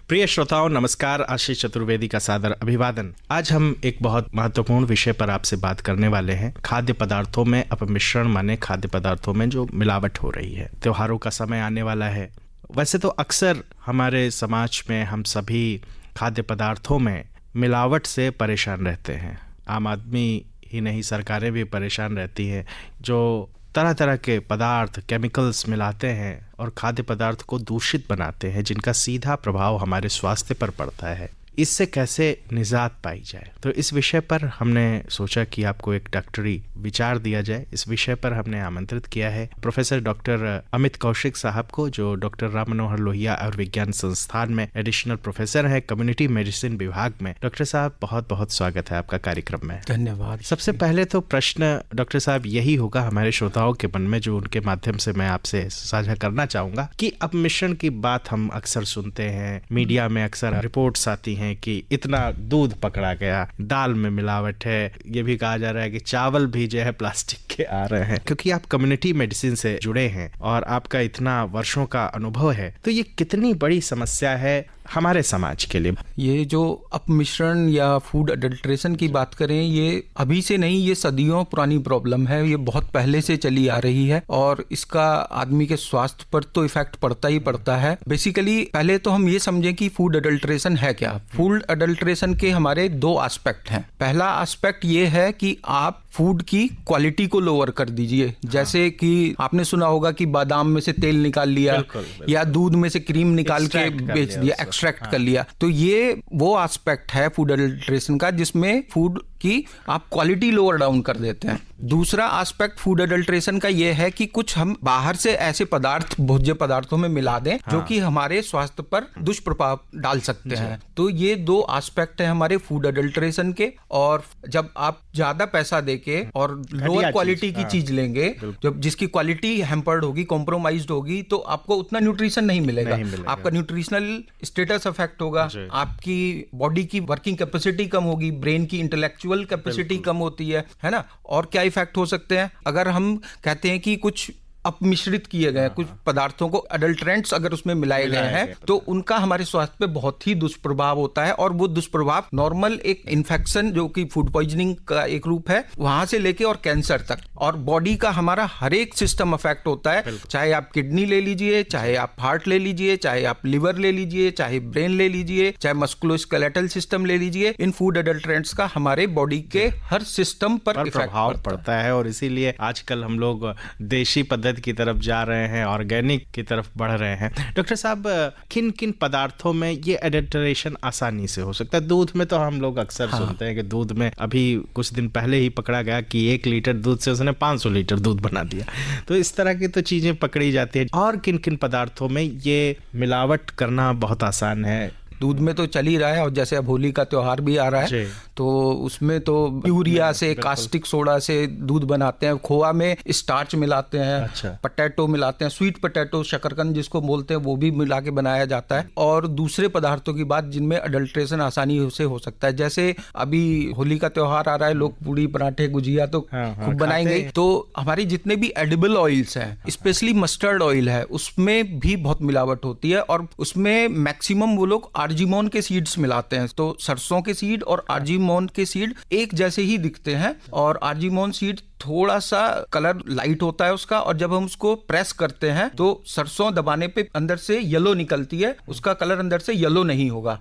प्रिय श्रोताओं, नमस्कार। आशीष चतुर्वेदी का सादर अभिवादन। आज हम एक बहुत महत्वपूर्ण विषय पर आपसे बात करने वाले हैं। खाद्य पदार्थों में अपमिश्रण, माने खाद्य पदार्थों में जो मिलावट हो रही है। त्योहारों का समय आने वाला है। वैसे तो अक्सर हमारे समाज में हम सभी खाद्य पदार्थों में मिलावट से परेशान रहते हैं। आम आदमी ही नहीं, सरकारें भी परेशान रहती हैं जो तरह तरह के पदार्थ, केमिकल्स मिलाते हैं और खाद्य पदार्थ को दूषित बनाते हैं, जिनका सीधा प्रभाव हमारे स्वास्थ्य पर पड़ता है। इससे कैसे निजात पाई जाए, तो इस विषय पर हमने सोचा कि आपको एक डॉक्टरी विचार दिया जाए। इस विषय पर हमने आमंत्रित किया है प्रोफेसर डॉक्टर अमित कौशिक साहब को, जो डॉक्टर राम मनोहर लोहिया आयुर्विज्ञान संस्थान में एडिशनल प्रोफेसर है कम्युनिटी मेडिसिन विभाग में। डॉक्टर साहब, बहुत बहुत स्वागत है आपका कार्यक्रम में। धन्यवाद। सबसे पहले तो प्रश्न डॉक्टर साहब यही होगा हमारे श्रोताओं के मन में, जो उनके माध्यम से मैं आपसे साझा करना चाहूंगा कि अपमिश्रण की बात हम अक्सर सुनते हैं, मीडिया में अक्सर रिपोर्ट्स आती हैं कि इतना दूध पकड़ा गया, दाल में मिलावट है। ये भी कहा जा रहा है कि चावल भी जो है प्लास्टिक के आ रहे हैं। क्योंकि आप कम्युनिटी मेडिसिन से जुड़े हैं और आपका इतना वर्षों का अनुभव है, तो ये कितनी बड़ी समस्या है हमारे समाज के लिए? ये जो अपमिश्रण या फूड अडल्ट्रेशन की बात करें, ये अभी से नहीं, ये सदियों पुरानी प्रॉब्लम है। ये बहुत पहले से चली आ रही है और इसका आदमी के स्वास्थ्य पर तो इफेक्ट पड़ता ही पड़ता है। बेसिकली पहले तो हम ये समझें कि फूड अडल्ट्रेशन है क्या। फूड अडल्ट्रेशन के हमारे दो एस्पेक्ट हैं। पहला एस्पेक्ट ये है कि आप फूड की क्वालिटी को लोअर कर दीजिए। जैसे कि आपने सुना होगा कि बादाम में से तेल निकाल लिया, या दूध में से क्रीम निकाल के बेच दिया, एक्सट्रैक्ट कर लिया। तो ये वो एस्पेक्ट है फूड अडल्ट्रेशन का, जिसमें फूड की आप क्वालिटी लोअर डाउन कर देते हैं। दूसरा एस्पेक्ट फूड अडल्ट्रेशन का ये है कि कुछ हम बाहर से ऐसे पदार्थ भोज्य पदार्थों में मिला दें जो कि हमारे स्वास्थ्य पर दुष्प्रभाव डाल सकते हैं। तो ये दो एस्पेक्ट है हमारे फूड अडल्ट्रेशन के। और जब आप ज्यादा पैसा देके और लोअर क्वालिटी की चीज लेंगे, जब जिसकी क्वालिटी हैम्पर्ड होगी, कॉम्प्रोमाइज्ड होगी, तो आपको उतना न्यूट्रिशन नहीं मिलेगा। आपका न्यूट्रिशनल स्टेटस अफेक्ट होगा, आपकी बॉडी की वर्किंग कैपेसिटी कम होगी, ब्रेन की इंटेलेक्चुअल कैपेसिटी कम होती है ना। और क्या इफेक्ट हो सकते हैं अगर हम कहते हैं कि कुछ अपमिश्रित किए गए कुछ पदार्थों को, अडल्ट्रेंट्स अगर उसमें मिलाए गए हैं, तो उनका हमारे स्वास्थ्य पे बहुत ही दुष्प्रभाव होता है। और वो दुष्प्रभाव नॉर्मल एक इन्फेक्शन, जो कि फूड पॉइजनिंग का एक रूप है, वहां से लेके और कैंसर तक, और बॉडी का हमारा हर एक सिस्टम अफेक्ट होता है। चाहे आप किडनी ले लीजिए, चाहे आप हार्ट ले लीजिए, चाहे आप लिवर ले लीजिए, चाहे ब्रेन ले लीजिए, चाहे मस्कुलोस्केलेटल सिस्टम ले लीजिए। इन फूड अडल्ट्रेंट्स का हमारे बॉडी के हर सिस्टम पर प्रभाव पड़ता है। और इसीलिए आजकल हम लोग देशी पद्धति की तरफ जा रहे हैं, ऑर्गेनिक की तरफ बढ़ रहे हैं। डॉक्टर साहब, किन किन पदार्थों में ये एडल्ट्रेशन आसानी से हो सकता है? दूध में तो हम लोग अक्सर सुनते हैं कि दूध में अभी कुछ दिन पहले ही पकड़ा गया कि 1 लीटर दूध से उसने 500 लीटर दूध बना दिया। तो इस तरह की तो चीजें पकड़ी जाती है। और किन किन पदार्थों में ये मिलावट करना बहुत आसान है? दूध में तो चल ही रहा है, और जैसे अब होली का त्योहार भी आ रहा है, तो उसमें तो यूरिया से, कास्टिक सोडा से दूध बनाते हैं। खोआ में स्टार्च मिलाते हैं, पोटैटो मिलाते हैं, स्वीट पोटैटो, शकरकंद जिसको बोलते हैं, वो भी मिला के बनाया जाता है। और दूसरे पदार्थों की बात जिनमें अडल्ट्रेशन आसानी से हो सकता है, जैसे अभी होली का त्योहार आ रहा है, लोग पूड़ी, पराठे, गुजिया तो खूब बनाएंगे। तो हमारे जितने भी एडिबल ऑयल्स हैं, स्पेशली मस्टर्ड ऑयल है, उसमें भी बहुत मिलावट होती है। और उसमें मैक्सिमम वो लोग आर्जिमोन के सीड्स मिलाते हैं। तो सरसों के सीड और आर्जिमोन के सीड एक जैसे ही दिखते हैं, और आर्जिमोन सीड थोड़ा सा कलर लाइट होता है उसका, और जब हम उसको प्रेस करते हैं तो सरसों दबाने पे अंदर से येलो निकलती है, उसका कलर अंदर से येलो नहीं होगा।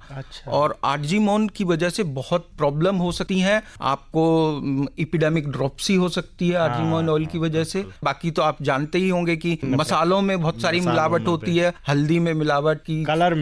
और आर्जिमोन की वजह से बहुत प्रॉब्लम हो सकती है, आपको एपिडेमिक ड्रॉप्सी हो सकती है आर्जिमोन ऑयल की वजह से। बाकी तो आप जानते ही होंगे कि मसालों में बहुत सारी मिलावट होती है, हल्दी में मिलावट की, कलर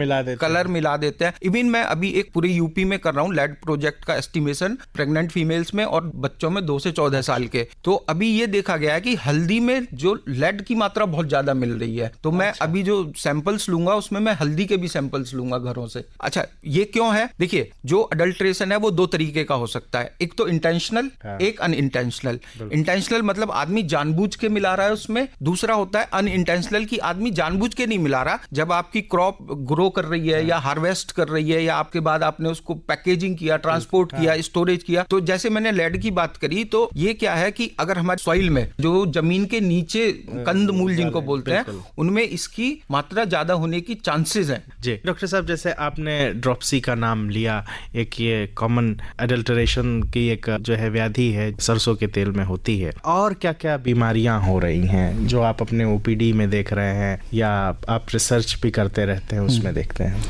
मिला देते हैं। इवन मैं अभी एक पूरे यूपी में कर रहा हूँ लेड प्रोजेक्ट का एस्टिमेशन प्रेग्नेंट फीमेल्स में और बच्चों में 2 से 14 साल के। तो अभी ये देखा गया है कि हल्दी में जो लेड की मात्रा बहुत ज्यादा मिल रही है। तो मैं अभी जो सैंपल्स लूंगा उसमें मैं हल्दी के भी सैंपल्स लूंगा घरों से। अच्छा, ये क्यों है? देखिए, जो अडल्ट्रेशन है वो 2 तरीके का हो सकता है। एक तो इंटेंशनल, एक अनइंटेंशनल। इंटेंशनल मतलब आदमी जानबूझ के मिला रहा है उसमें। दूसरा होता है अनइंटेंशनल की आदमी जानबूझ के नहीं मिला रहा। जब आपकी क्रॉप ग्रो कर रही है या हार्वेस्ट कर रही है, या आपके बाद आपने उसको पैकेजिंग किया, ट्रांसपोर्ट किया, स्टोरेज किया। तो जैसे मैंने लेड की बात करी, तो ये क्या है कि अगर हमारे सॉइल में जो जमीन के नीचे कंद मूल जिनको बोलते हैं उनमें इसकी मात्रा ज्यादा होने की चांसेस हैं। जी डॉक्टर साहब, जैसे आपने ड्रॉप्सी का नाम लिया, एक ये कॉमन एडल्टरेशन की एक जो है व्याधि है सरसों के तेल में होती है, और क्या क्या बीमारियां हो रही हैं जो आप अपने ओपीडी में देख रहे हैं या आप रिसर्च भी करते रहते हैं उसमें देखते हैं?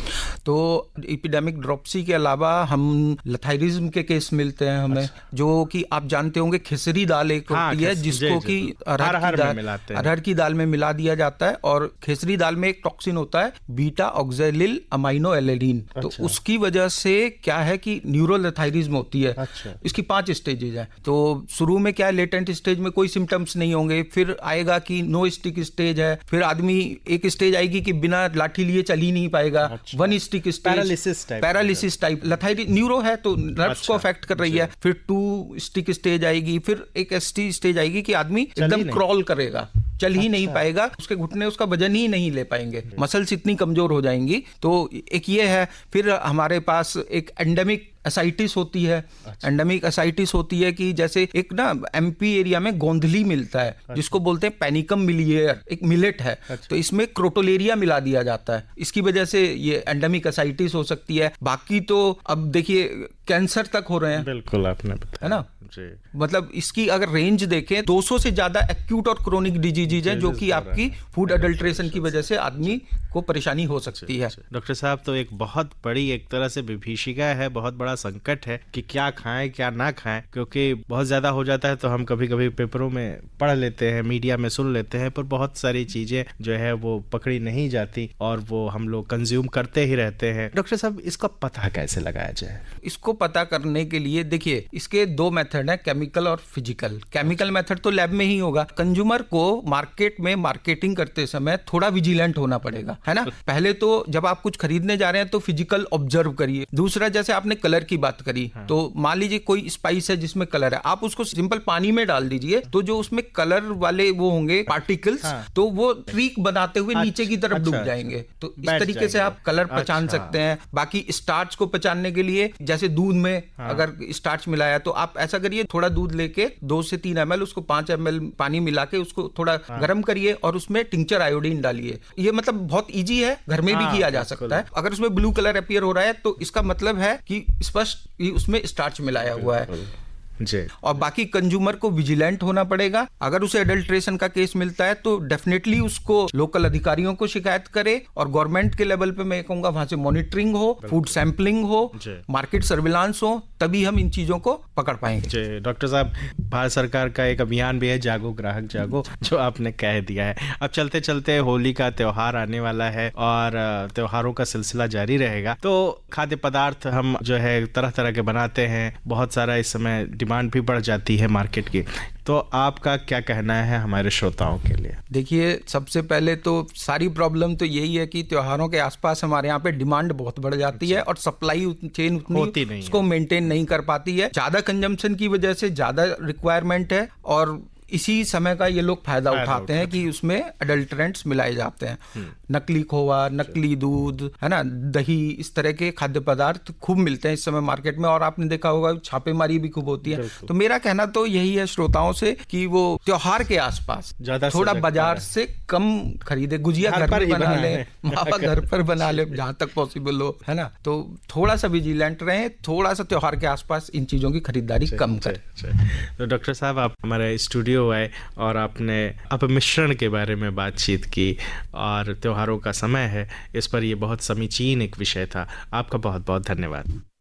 तो एपिडेमिक ड्रॉप्सी के अलावा हम लथाइरिज्म के केस मिलते हैं हमें, जो कि आप जानते होंगे खिचड़ी दाल एक होती है जिसको कि अरहर की दाल में मिला दिया जाता है, और खिचड़ी दाल में एक टॉक्सिन होता है बीटा ऑक्सैलिल अमाइनो एलेनिन। तो उसकी वजह से क्या है कि न्यूरोलथाइरिज्म होती है। इसकी 5 स्टेजेज है। तो शुरू में क्या है, लेटेंट स्टेज में कोई सिम्टम्स नहीं होंगे, फिर आएगा कि नो स्टिक स्टेज है, फिर आदमी एक स्टेज आएगी कि बिना लाठी लिए चल ही नहीं पाएगा, 1 stick stage paralysis type lathyrism neuro है तो नर्व्स को अफेक्ट कर रही है, फिर 2 स्टिक स्टेज आएगी, फिर एक एसटी स्टेज आएगी कि आदमी एकदम क्रॉल करेगा, चल ही नहीं पाएगा, उसके घुटने उसका वजन ही नहीं ले पाएंगे, मसल्स इतनी कमजोर हो जाएंगी। तो एक ये है। फिर हमारे पास एक एंडेमिक एसाइटिस होती है। एंडेमिक एसाइटिस होती है कि जैसे एक ना एमपी एरिया में गोंधली मिलता है जिसको बोलते हैं पैनिकम मिलियर, एक मिलेट है। तो इसमें क्रोटोलेरिया मिला दिया जाता है, इसकी वजह से ये एंडेमिक एसाइटिस हो सकती है। बाकी तो अब देखिए कैंसर तक हो रहे हैं। बिल्कुल आपने बताया, है ना। मतलब इसकी अगर रेंज देखें 200 से ज्यादा एक्यूट और क्रोनिक डिजीज है जो कि आपकी फूड अडल्ट्रेशन की वजह से आदमी को परेशानी हो सकती है। डॉक्टर साहब, तो एक बहुत बड़ी एक तरह से विभीषिका है, बहुत बड़ा संकट है कि क्या खाएं क्या ना खाएं, क्योंकि बहुत ज्यादा हो जाता है तो हम कभी कभी पेपरों में पढ़ लेते हैं, मीडिया में सुन लेते हैं, पर बहुत सारी चीजें जो है वो पकड़ी नहीं जाती और वो हम लोग कंज्यूम करते ही रहते हैं। डॉक्टर साहब, इसका पता कैसे लगाया जाए? इसको पता करने के लिए देखिए इसके 2 मेथड है, केमिकल और फिजिकल। केमिकल मेथड तो लैब में ही होगा। कंज्यूमर को मार्केट में मार्केटिंग करते समय थोड़ा विजिलेंट होना पड़ेगा, है ना। पहले तो जब आप कुछ खरीदने जा रहे हैं तो फिजिकल ऑब्जर्व करिए। दूसरा, जैसे आपने कलर की बात करी, तो मान लीजिए कोई स्पाइस है जिसमें कलर है, आप उसको सिंपल पानी में डाल दीजिए तो जो उसमें कलर वाले वो होंगे पार्टिकल्स, तो वो ट्रीक बनाते हुए नीचे की तरफ डूब जाएंगे। तो इस तरीके से आप कलर पहचान सकते हैं। बाकी स्टार्च को पहचानने के लिए जैसे दूध में अगर स्टार्च मिलाया तो आप ऐसा करिए, थोड़ा दूध लेके 2 से 3 ml उसको 5 ml पानी मिला के उसको थोड़ा गर्म करिए और उसमें टिंचर आयोडीन डालिए। ये मतलब बहुत इजी है, घर में भी किया जा सकता है। अगर उसमें ब्लू कलर अपीयर हो रहा है तो इसका मतलब है कि स्पष्ट उसमें स्टार्च मिलाया हुआ है। और बाकी कंज्यूमर को विजिलेंट होना पड़ेगा। अगर उसे एडल्ट्रेशन का केस मिलता है तो डेफिनेटली उसको लोकल अधिकारियों को शिकायत करे, और गवर्नमेंट के लेवल पे मैं कहूंगा वहां से मॉनिटरिंग हो, फूड सैंपलिंग हो, मार्केट सर्विलांस हो, तभी हम इन चीजों को पकड़ पाएंगे। डॉक्टर साहब, भारत सरकार का एक अभियान भी है जागो ग्राहक जागो, जो आपने कह दिया है। अब चलते चलते होली का त्योहार आने वाला है और त्योहारों का सिलसिला जारी रहेगा, तो खाद्य पदार्थ हम जो है तरह तरह के बनाते हैं, बहुत सारा इस समय डिमांड भी बढ़ जाती है मार्केट की, तो आपका क्या कहना है हमारे श्रोताओं के लिए? देखिए, सबसे पहले तो सारी प्रॉब्लम तो यही है कि त्योहारों के आसपास हमारे यहाँ पे डिमांड बहुत बढ़ जाती है और सप्लाई चेन उतनी उसको मेंटेन नहीं कर पाती है। ज्यादा कंजम्पशन की वजह से ज्यादा रिक्वायरमेंट है और इसी समय का ये लोग फायदा उठाते हैं कि उसमें एडल्ट्रेंट्स मिलाए जाते हैं। नकली खोवा, नकली दूध, है ना, दही, इस तरह के खाद्य पदार्थ खूब मिलते हैं इस समय मार्केट में, और आपने देखा होगा छापेमारी भी खूब होती है। तो मेरा कहना तो यही है श्रोताओं से कि वो त्योहार के आसपास थोड़ा बाजार से कम खरीदे, गुजिया घर पर बना ले, मावा घर पर बना ले जहां तक पॉसिबल हो, है ना। तो थोड़ा सा विजिलेंट रहे, थोड़ा सा त्योहार के आसपास इन चीजों की खरीदारी कम करें। तो डॉक्टर साहब, आप हमारे स्टूडियो आए और आपने अपमिश्रण के बारे में बातचीत की, और त्योहारों का समय है, इस पर ये बहुत समीचीन एक विषय था। आपका बहुत बहुत धन्यवाद।